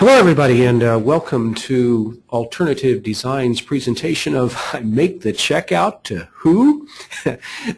Hello, everybody, and welcome to Alternative Design's presentation of Make the Checkout to Who?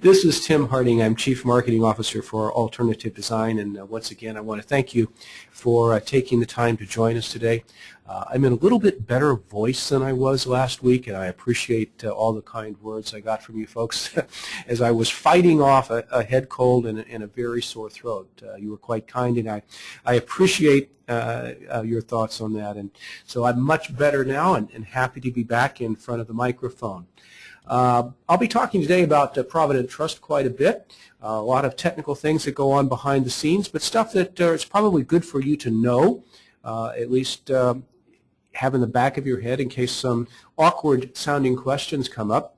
This is Tim Harding. I'm Chief Marketing Officer for Alternative Design, and once again, I want to thank you for taking the time to join us today. I'm in a little bit better voice than I was last week, and I appreciate all the kind words I got from you folks as I was fighting off a head cold and a very sore throat. You were quite kind, and I appreciate your thoughts on that. And so I'm much better now and happy to be back in front of the microphone. I'll be talking today about Provident Trust quite a bit. A lot of technical things that go on behind the scenes, but stuff that is probably good for you to know, at least have in the back of your head in case some awkward sounding questions come up.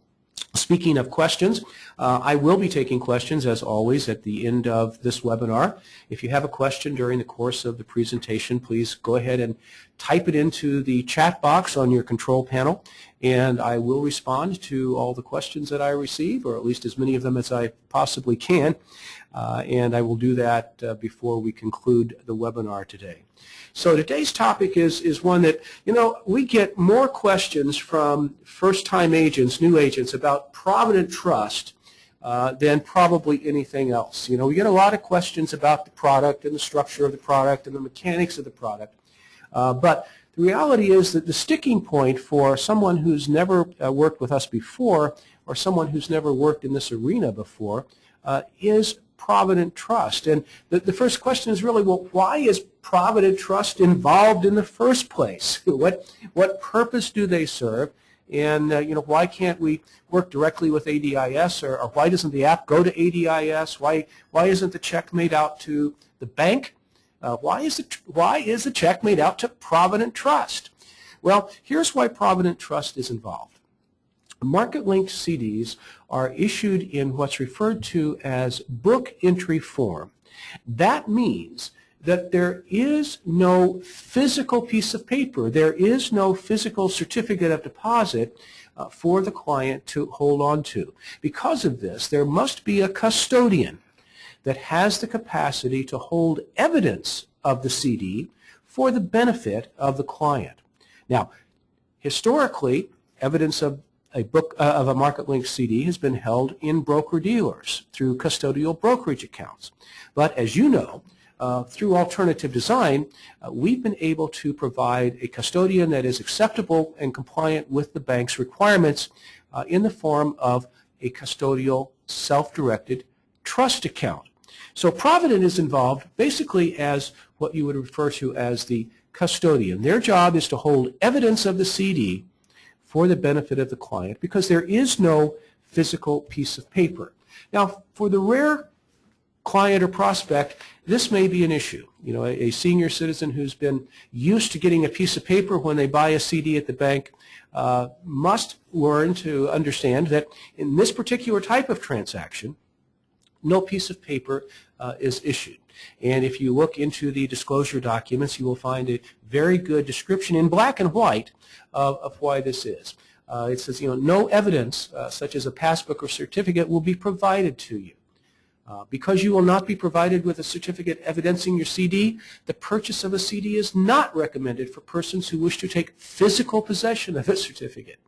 Speaking of questions, I will be taking questions, as always, at the end of this webinar. If you have a question during the course of the presentation, please go ahead and type it into the chat box on your control panel, and I will respond to all the questions that I receive, or at least as many of them as I possibly can, and I will do that before we conclude the webinar today. So today's topic is one that, we get more questions from first-time agents, new agents, about Provident Trust than probably anything else. We get a lot of questions about the product and the structure of the product and the mechanics of the product. But the reality is that the sticking point for someone who's never worked with us before, or someone who's never worked in this arena before, is Provident Trust. And the first question is really, well, why is Provident Trust involved in the first place? What purpose do they serve? And why can't we work directly with ADIS, or why doesn't the app go to ADIS? Why isn't the check made out to the bank? Why is the check made out to Provident Trust? Well, here's why Provident Trust is involved. MarketLink CDs are issued in what's referred to as book entry form. That means that there is no physical piece of paper, there is no physical certificate of deposit for the client to hold on to. Because of this, there must be a custodian that has the capacity to hold evidence of the CD for the benefit of the client. Now, historically, evidence of a MarketLink CD has been held in broker-dealers through custodial brokerage accounts. But as you know, through Alternative Design, we've been able to provide a custodian that is acceptable and compliant with the bank's requirements in the form of a custodial self-directed trust account. So Provident is involved basically as what you would refer to as the custodian. Their job is to hold evidence of the CD for the benefit of the client, because there is no physical piece of paper. Now, for the rare client or prospect, this may be an issue. A senior citizen who's been used to getting a piece of paper when they buy a CD at the bank must learn to understand that in this particular type of transaction, no piece of paper is issued. And if you look into the disclosure documents, you will find a very good description in black and white of why this is. It says, no evidence such as a passbook or certificate will be provided to you. Because you will not be provided with a certificate evidencing your CD, the purchase of a CD is not recommended for persons who wish to take physical possession of a certificate.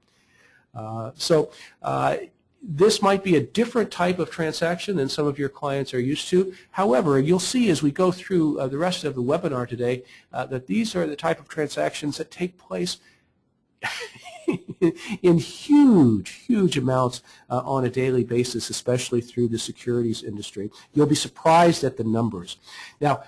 This might be a different type of transaction than some of your clients are used to. However, you'll see as we go through the rest of the webinar today that these are the type of transactions that take place in huge amounts on a daily basis, especially through the securities industry. You'll be surprised at the numbers. Now,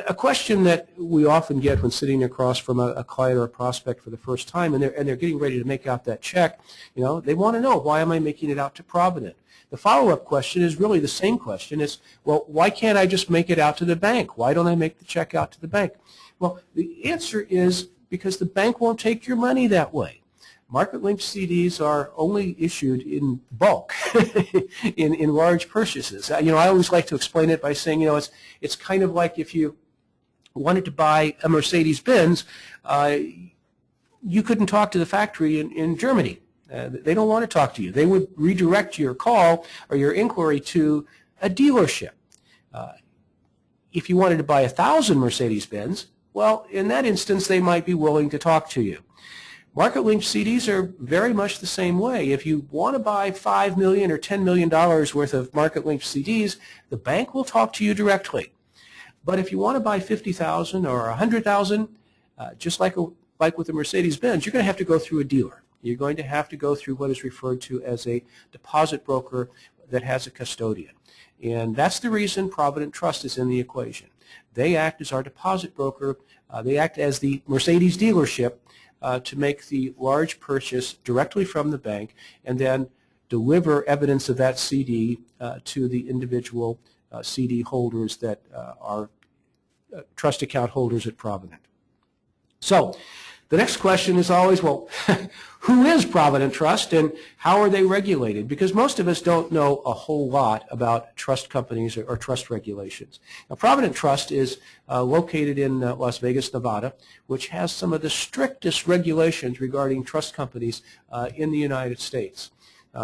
a question that we often get when sitting across from a client or a prospect for the first time, and they're getting ready to make out that check, they want to know, why am I making it out to Provident? The follow-up question is really the same question. It's, well, why can't I just make it out to the bank? Why don't I make the check out to the bank? Well, the answer is because the bank won't take your money that way. MarketLink CDs are only issued in bulk, in large purchases. I always like to explain it by saying, it's kind of like if you wanted to buy a Mercedes-Benz, you couldn't talk to the factory in Germany. They don't want to talk to you. They would redirect your call or your inquiry to a dealership. If you wanted to buy 1,000 Mercedes-Benz, well, in that instance, they might be willing to talk to you. Market-linked CDs are very much the same way. If you want to buy $5 million or $10 million worth of market-linked CDs, the bank will talk to you directly. But if you want to buy 50,000 or 100,000, just like with the Mercedes-Benz, you're going to have to go through a dealer. You're going to have to go through what is referred to as a deposit broker that has a custodian. And that's the reason Provident Trust is in the equation. They act as our deposit broker. They act as the Mercedes dealership to make the large purchase directly from the bank and then deliver evidence of that CD to the individual CD holders that are trust account holders at Provident. So the next question is always, well, who is Provident Trust and how are they regulated? Because most of us don't know a whole lot about trust companies or trust regulations. Now, Provident Trust is located in Las Vegas, Nevada, which has some of the strictest regulations regarding trust companies in the United States.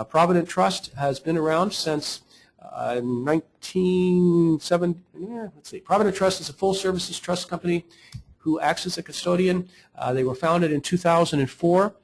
Provident Trust has been around since 1970. Let's see. Provident Trust is a full services trust company who acts as a custodian. They were founded in 2004.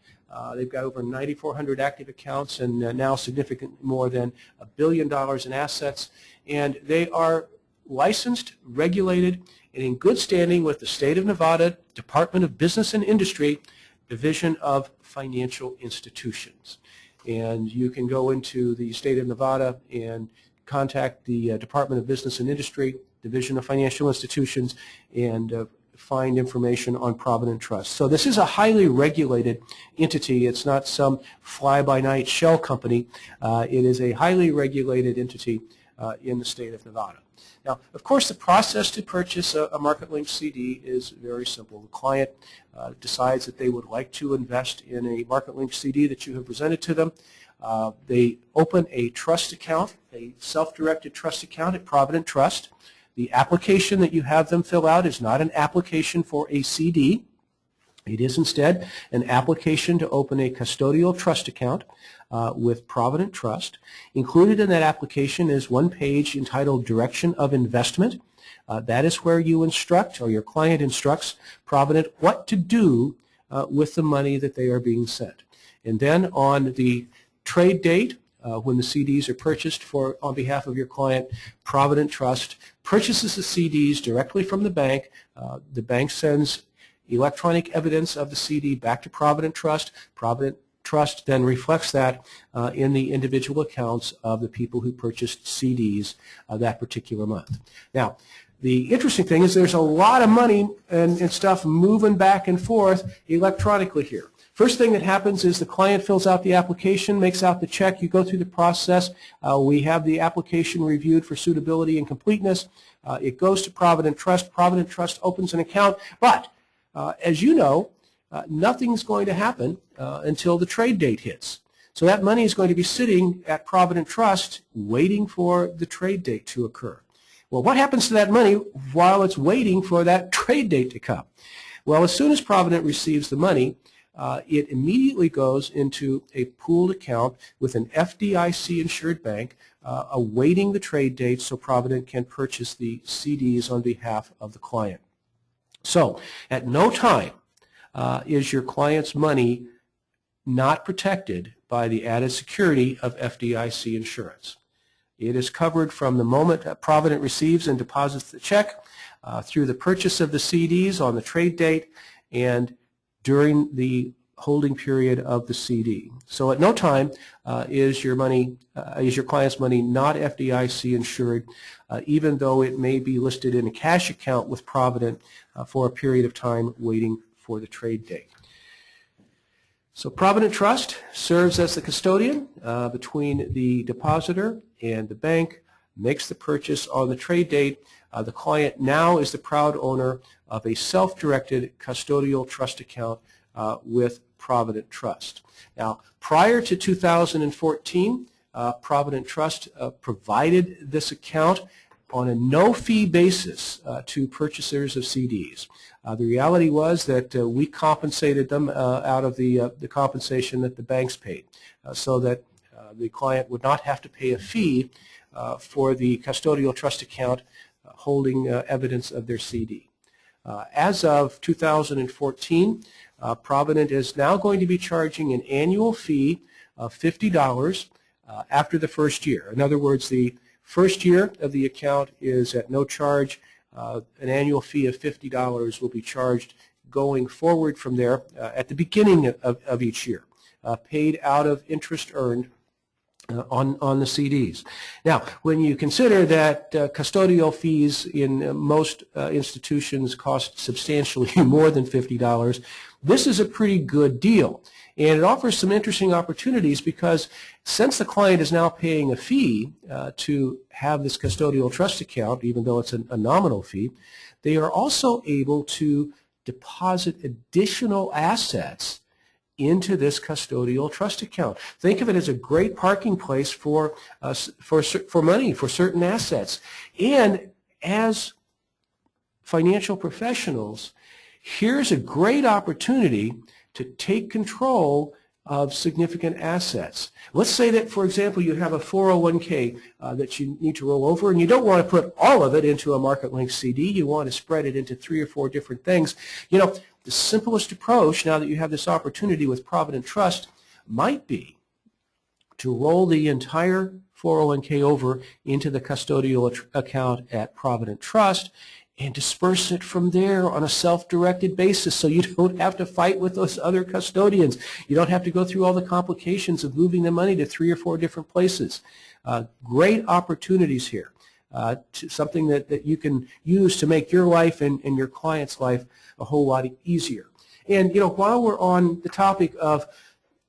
They've got over 9,400 active accounts and now significantly more than $1 billion in assets. And they are licensed, regulated, and in good standing with the State of Nevada Department of Business and Industry, Division of Financial Institutions. And you can go into the State of Nevada and contact the Department of Business and Industry, Division of Financial Institutions, and find information on Provident Trust. So this is a highly regulated entity. It's not some fly-by-night shell company. It is a highly regulated entity in the State of Nevada. Now, of course, the process to purchase a market-linked CD is very simple. The client decides that they would like to invest in a market-linked CD that you have presented to them. They open a trust account, a self-directed trust account at Provident Trust. The application that you have them fill out is not an application for a CD. It is instead an application to open a custodial trust account with Provident Trust. Included in that application is one page entitled Direction of Investment. That is where you instruct, or your client instructs, Provident what to do with the money that they are being sent. And then on the trade date, when the CDs are purchased on behalf of your client, Provident Trust purchases the CDs directly from the bank. The bank sends electronic evidence of the CD back to Provident Trust. Provident Trust then reflects that in the individual accounts of the people who purchased CDs that particular month. Now, the interesting thing is there's a lot of money and stuff moving back and forth electronically here. First thing that happens is the client fills out the application, makes out the check. You go through the process. We have the application reviewed for suitability and completeness. It goes to Provident Trust. Provident Trust opens an account. But as you know, nothing's going to happen until the trade date hits. So that money is going to be sitting at Provident Trust waiting for the trade date to occur. Well, what happens to that money while it's waiting for that trade date to come? Well, as soon as Provident receives the money, it immediately goes into a pooled account with an FDIC-insured bank awaiting the trade date so Provident can purchase the CDs on behalf of the client. So at no time is your client's money not protected by the added security of FDIC insurance. It is covered from the moment that Provident receives and deposits the check through the purchase of the CDs on the trade date and during the holding period of the CD. So at no time is your client's money not FDIC insured, even though it may be listed in a cash account with Provident for a period of time waiting for the trade date. So Provident Trust serves as the custodian between the depositor and the bank, makes the purchase on the trade date. The client now is the proud owner of a self-directed custodial trust account with Provident Trust. Now, prior to 2014, Provident Trust provided this account on a no-fee basis to purchasers of CDs. The reality was that we compensated them out of the compensation that the banks paid, so that the client would not have to pay a fee for the custodial trust account holding evidence of their CD. As of 2014, Provident is now going to be charging an annual fee of $50 after the first year. In other words, the first year of the account is at no charge. An annual fee of $50 will be charged going forward from there at the beginning of each year, paid out of interest earned on the CDs. Now, when you consider that custodial fees in most institutions cost substantially more than $50, this is a pretty good deal. And it offers some interesting opportunities because since the client is now paying a fee to have this custodial trust account, even though it's a nominal fee, they are also able to deposit additional assets into this custodial trust account. Think of it as a great parking place for money, for certain assets. And as financial professionals, here's a great opportunity to take control of significant assets. Let's say that, for example, you have a 401k that you need to roll over, and you don't want to put all of it into a market-linked CD. You want to spread it into 3 or 4 different things. You know, the simplest approach, now that you have this opportunity with Provident Trust, might be to roll the entire 401k over into the custodial account at Provident Trust and disperse it from there on a self-directed basis so you don't have to fight with those other custodians. You don't have to go through all the complications of moving the money to 3 or 4 different places. Great opportunities here. Something that you can use to make your life and your client's life a whole lot easier. And, you know, while we're on the topic of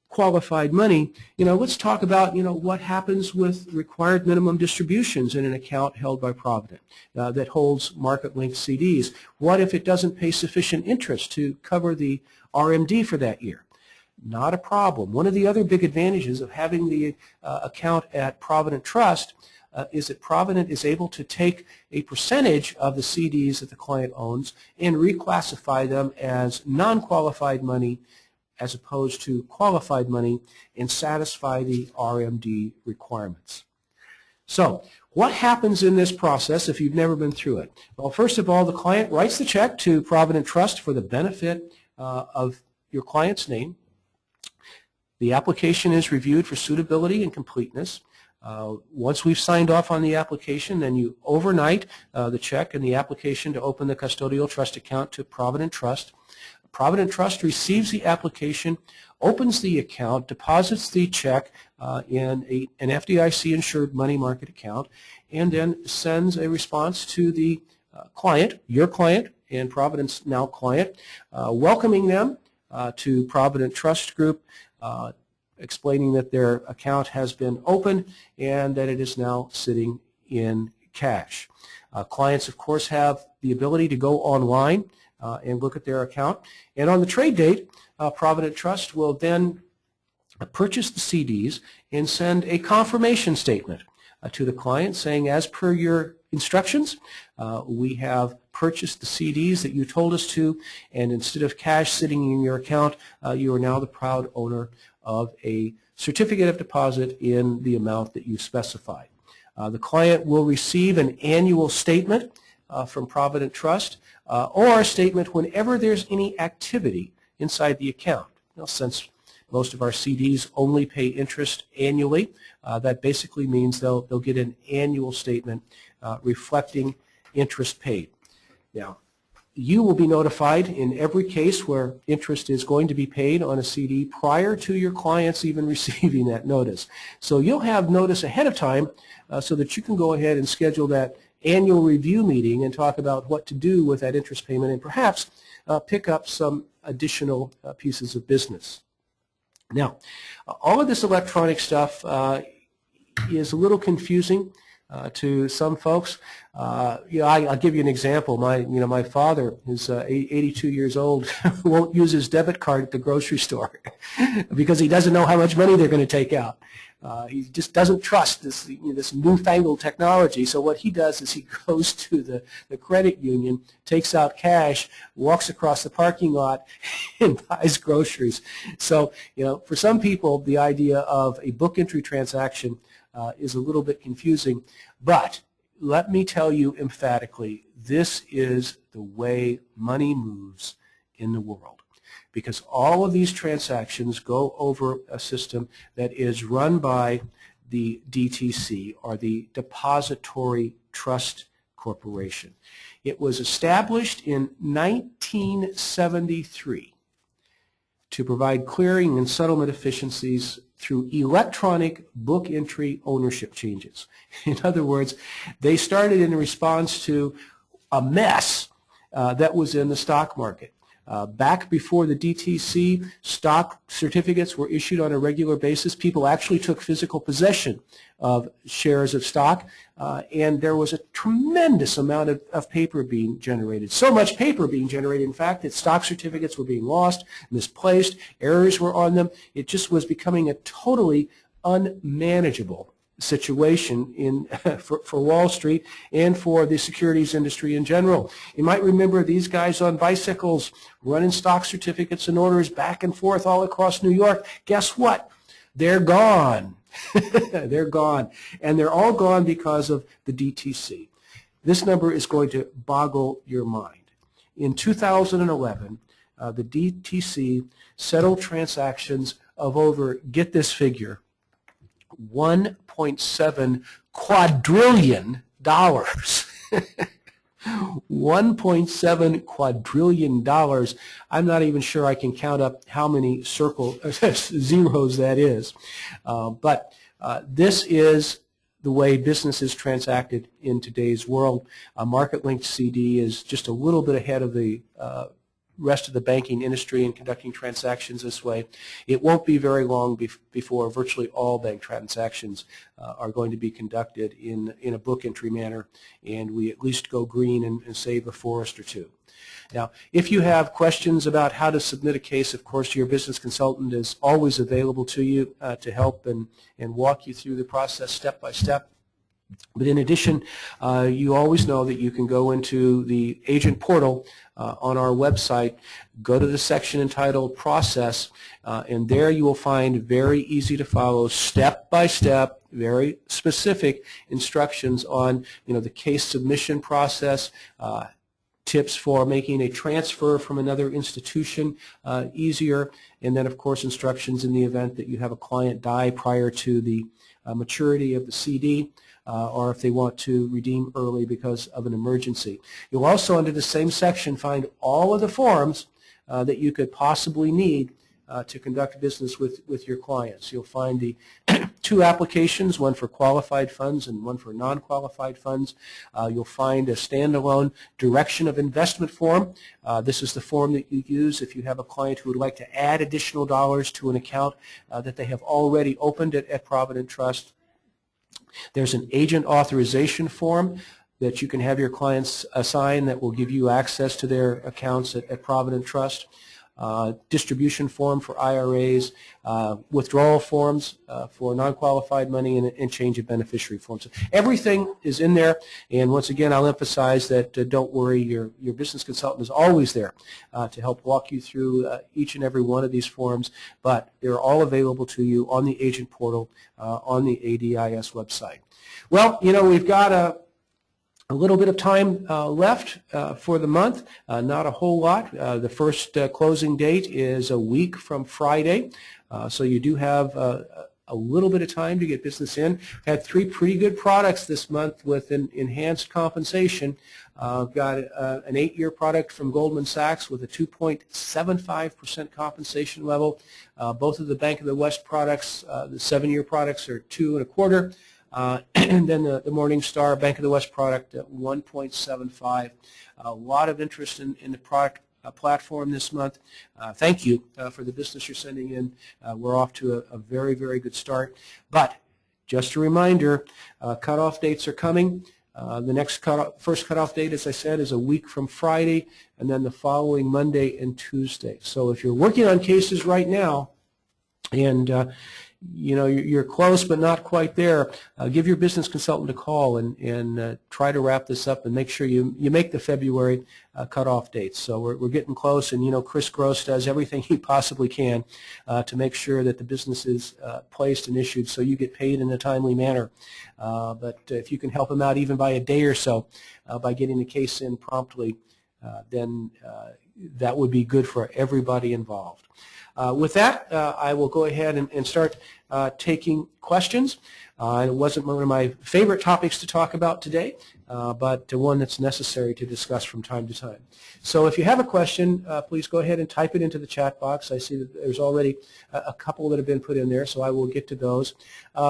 qualified money, you know, let's talk about, you know, what happens with required minimum distributions in an account held by Provident that holds market-linked CDs. What if it doesn't pay sufficient interest to cover the RMD for that year? Not a problem. One of the other big advantages of having the account at Provident Trust is that Provident is able to take a percentage of the CDs that the client owns and reclassify them as non-qualified money as opposed to qualified money and satisfy the RMD requirements. So what happens in this process if you've never been through it? Well, first of all, the client writes the check to Provident Trust for the benefit of your client's name. The application is reviewed for suitability and completeness. Once we've signed off on the application, then you overnight the check and the application to open the custodial trust account to Provident Trust. Provident Trust receives the application, opens the account, deposits the check in an FDIC-insured money market account, and then sends a response to the client, your client, and Provident's now client, welcoming them to Provident Trust Group, explaining that their account has been opened and that it is now sitting in cash. Clients, of course, have the ability to go online and look at their account. And on the trade date, Provident Trust will then purchase the CDs and send a confirmation statement to the client saying, as per your instructions, we have purchased the CDs that you told us to, and instead of cash sitting in your account, you are now the proud owner of a certificate of deposit in the amount that you specified. The client will receive an annual statement from Provident Trust or a statement whenever there's any activity inside the account. Now, since most of our CDs only pay interest annually, that basically means they'll get an annual statement reflecting interest paid. Now, you will be notified in every case where interest is going to be paid on a CD prior to your clients even receiving that notice. So you'll have notice ahead of time so that you can go ahead and schedule that annual review meeting and talk about what to do with that interest payment and perhaps pick up some additional pieces of business. Now, all of this electronic stuff is a little confusing to some folks. I'll give you an example. My father, who's 82 years old, won't use his debit card at the grocery store because he doesn't know how much money they're going to take out. He just doesn't trust this newfangled technology. So what he does is he goes to the credit union, takes out cash, walks across the parking lot, and buys groceries. So, for some people, the idea of a book entry transaction is a little bit confusing, but let me tell you emphatically, this is the way money moves in the world, because all of these transactions go over a system that is run by the DTC, or the Depository Trust Corporation. It was established in 1973 to provide clearing and settlement efficiencies through electronic book entry ownership changes. In other words, they started in response to a mess that was in the stock market. Back before the DTC, stock certificates were issued on a regular basis. People actually took physical possession of shares of stock, and there was a tremendous amount of paper being generated. So much paper being generated, in fact, that stock certificates were being lost, misplaced, errors were on them. It just was becoming a totally unmanageable situation for Wall Street and for the securities industry in general. You might remember these guys on bicycles running stock certificates and orders back and forth all across New York. Guess what? They're gone. They're gone. And they're all gone because of the DTC. This number is going to boggle your mind. In 2011, the DTC settled transactions of over, get this figure, $1.7 quadrillion. $1.7 quadrillion. I'm not even sure I can count up how many zeros that is. But this is the way business is transacted in today's world. A market-linked CD is just a little bit ahead of the rest of the banking industry in conducting transactions this way. It won't be very long before virtually all bank transactions are going to be conducted in a book entry manner, and we at least go green and save a forest or two. Now, if you have questions about how to submit a case, of course, your business consultant is always available to you to help and walk you through the process step by step. But in addition, you always know that you can go into the agent portal on our website, go to the section entitled Process, and there you will find very easy to follow, step-by-step, very specific instructions on the case submission process, tips for making a transfer from another institution easier, and then, of course, instructions in the event that you have a client die prior to the maturity of the CD. Or if they want to redeem early because of an emergency. You'll also, under the same section, find all of the forms that you could possibly need to conduct business with your clients. You'll find the two applications, one for qualified funds and one for non-qualified funds. You'll find a standalone direction of investment form. This is the form that you use if you have a client who would like to add additional dollars to an account that they have already opened at Provident Trust. There's an agent authorization form that you can have your clients sign that will give you access to their accounts at Provident Trust. Distribution form for IRAs, withdrawal forms for non-qualified money, and change of beneficiary forms. So everything is in there, and once again I'll emphasize that don't worry, your business consultant is always there to help walk you through each and every one of these forms, but they're all available to you on the agent portal on the ADIS website. Well, we've got a little bit of time left for the month, not a whole lot. The first closing date is a week from Friday, so you do have a little bit of time to get business in. Had three pretty good products this month with an enhanced compensation. I've got an 8-year product from Goldman Sachs with a 2.75% compensation level. Both of the Bank of the West products, the 7-year products, are 2.25%. And then the Morningstar Bank of the West product at 1.75. A lot of interest in the product platform this month. Thank you for the business you're sending in. We're off to a very, very good start. But just a reminder, cutoff dates are coming. The next first cutoff date, as I said, is a week from Friday, and then the following Monday and Tuesday. So if you're working on cases right now and you know, you're close but not quite there, give your business consultant a call and try to wrap this up and make sure you make the February cutoff dates. So we're getting close, and you know, Chris Gross does everything he possibly can to make sure that the business is placed and issued so you get paid in a timely manner. But if you can help him out even by a day or so by getting the case in promptly, then that would be good for everybody involved. With that, I will go ahead and start taking questions. It wasn't one of my favorite topics to talk about today, but one that's necessary to discuss from time to time. So if you have a question, please go ahead and type it into the chat box. I see that there's already a couple that have been put in there, so I will get to those.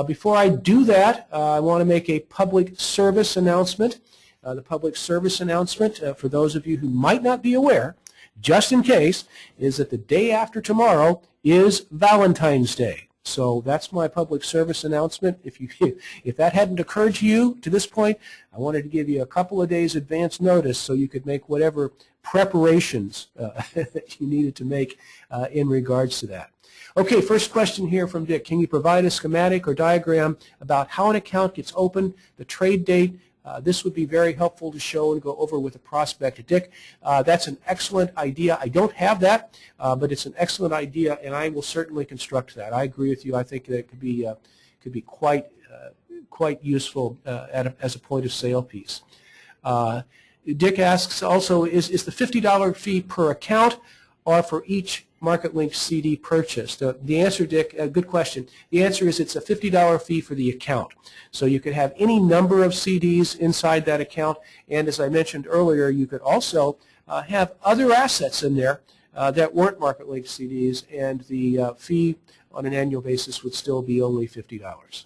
Before I do that, I want to make a public service announcement. The public service announcement, for those of you who might not be aware, just in case, is that the day after tomorrow is Valentine's Day. So that's my public service announcement. If that hadn't occurred to you to this point, I wanted to give you a couple of days advance notice so you could make whatever preparations that you needed to make in regards to that. Okay, first question here from Dick. Can you provide a schematic or diagram about how an account gets opened, the trade date? This would be very helpful to show and go over with a prospect. Dick, that's an excellent idea. I don't have that, but it's an excellent idea, and I will certainly construct that. I agree with you. I think that it could be quite useful as a point of sale piece. Dick asks also, is the $50 fee per account or for each MarketLink CD purchase? The answer, Dick, good question. The answer is it's a $50 fee for the account. So you could have any number of CDs inside that account, and as I mentioned earlier, you could also have other assets in there that weren't MarketLink CDs, and the fee on an annual basis would still be only $50.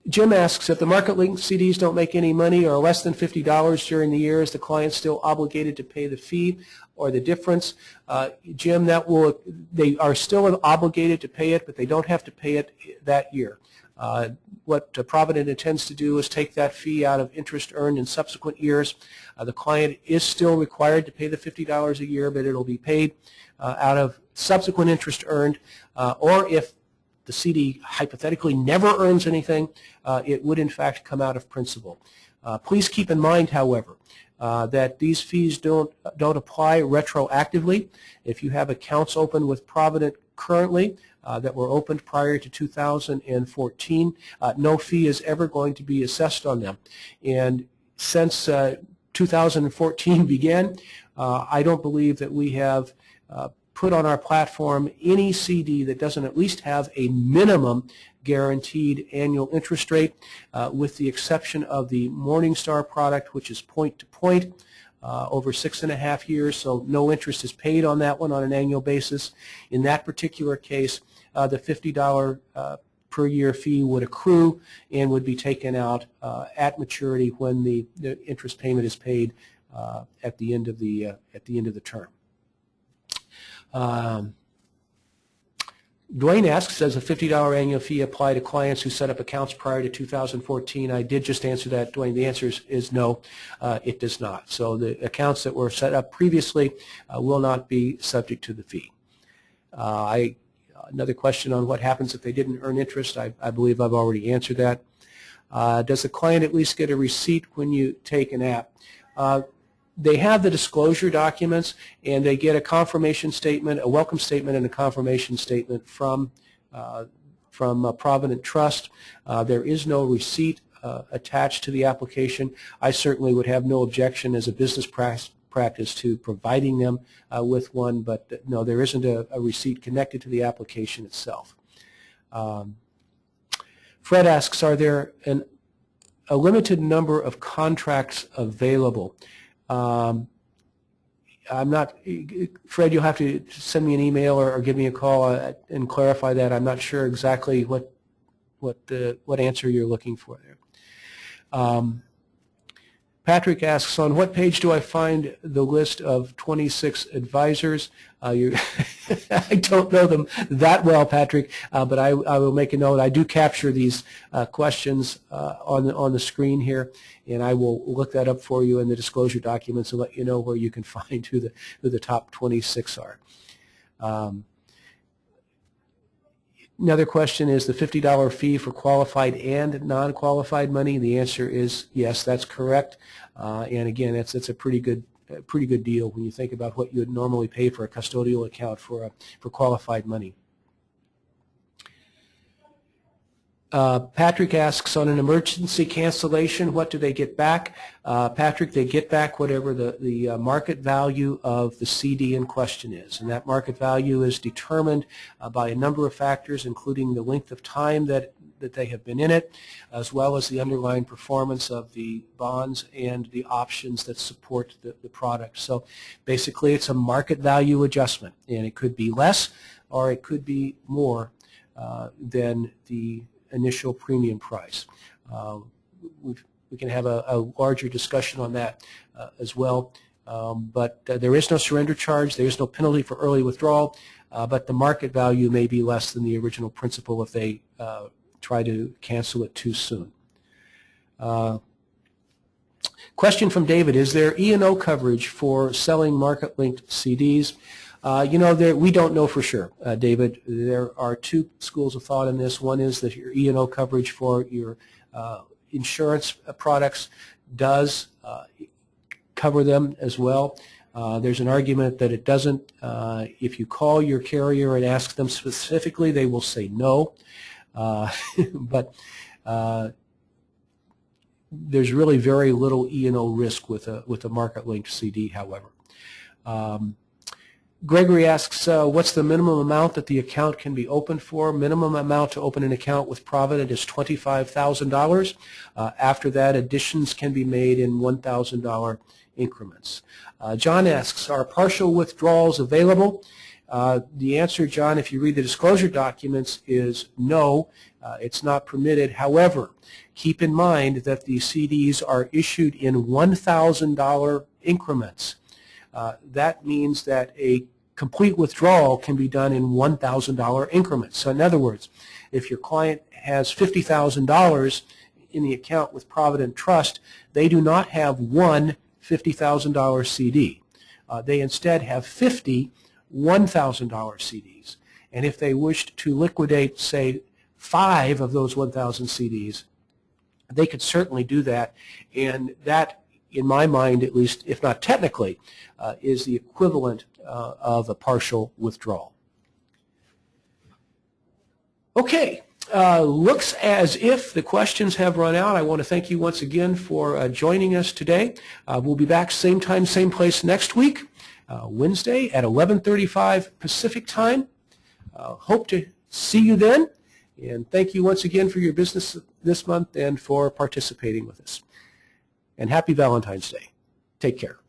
Jim asks, if the MarketLink CDs don't make any money or less than $50 during the year, is the client still obligated to pay the fee or the difference? Jim, they are still obligated to pay it, but they don't have to pay it that year. What Provident intends to do is take that fee out of interest earned in subsequent years. The client is still required to pay the $50 a year, but it will be paid out of subsequent interest earned, or if the CD hypothetically never earns anything, it would in fact come out of principal. Please keep in mind, however, that these fees don't apply retroactively. If you have accounts open with Provident currently that were opened prior to 2014, no fee is ever going to be assessed on them. And since 2014 began, I don't believe that we have put on our platform any CD that doesn't at least have a minimum guaranteed annual interest rate, with the exception of the Morningstar product, which is point-to-point over 6.5 years, so no interest is paid on that one on an annual basis. In that particular case, the $50 per year fee would accrue and would be taken out at maturity when the interest payment is paid at the end of the term. Dwayne asks, does a $50 annual fee apply to clients who set up accounts prior to 2014? I did just answer that, Dwayne. The answer is no, it does not. So the accounts that were set up previously will not be subject to the fee. Another question on what happens if they didn't earn interest. I believe I've already answered that. Does the client at least get a receipt when you take an app? They have the disclosure documents, and they get a confirmation statement, a welcome statement, and a confirmation statement from Provident Trust. There is no receipt attached to the application. I certainly would have no objection as a business practice to providing them with one, but no, there isn't a receipt connected to the application itself. Fred asks, are there a limited number of contracts available? I'm not, Fred, you'll have to send me an email or give me a call and clarify that. I'm not sure exactly what answer you're looking for there. Patrick asks, on what page do I find the list of 26 advisors? I don't know them that well, Patrick, but I will make a note. I do capture these questions on the screen here, and I will look that up for you in the disclosure documents and let you know where you can find who the top 26 are. Another question is the $50 fee for qualified and non-qualified money. The answer is yes, that's correct. And again, it's a pretty good deal when you think about what you would normally pay for a custodial account for qualified money. Patrick asks, on an emergency cancellation, what do they get back? Patrick, they get back whatever the market value of the CD in question is, and that market value is determined by a number of factors, including the length of time that they have been in it, as well as the underlying performance of the bonds and the options that support the product. So basically it's a market value adjustment, and it could be less or it could be more than the initial premium price. We can have a larger discussion on that as well, but there is no surrender charge, there is no penalty for early withdrawal, but the market value may be less than the original principal if they try to cancel it too soon. Question from David, is there E&O coverage for selling market-linked CDs? You know, we don't know for sure, David. There are two schools of thought in this. One is that your E&O coverage for your insurance products does cover them as well. There's an argument that it doesn't. If you call your carrier and ask them specifically, they will say no. But there's really very little E&O risk with a market-linked CD, however. Gregory asks, what's the minimum amount that the account can be opened for? Minimum amount to open an account with Provident is $25,000. After that, additions can be made in $1,000 increments. John asks, are partial withdrawals available? The answer, John, if you read the disclosure documents, is no. It's not permitted. However, keep in mind that the CDs are issued in $1,000 increments. That means that a complete withdrawal can be done in $1,000 increments. So in other words, if your client has $50,000 in the account with Provident Trust, they do not have one $50,000 CD. They instead have 50 $1,000 CDs. And if they wished to liquidate, say, 5 of those 1,000 CDs, they could certainly do that. And that, in my mind at least, if not technically, is the equivalent of a partial withdrawal. Okay, looks as if the questions have run out. I want to thank you once again for joining us today. We'll be back same time, same place next week, Wednesday at 11:35 Pacific time. Hope to see you then, and thank you once again for your business this month and for participating with us. And happy Valentine's Day. Take care.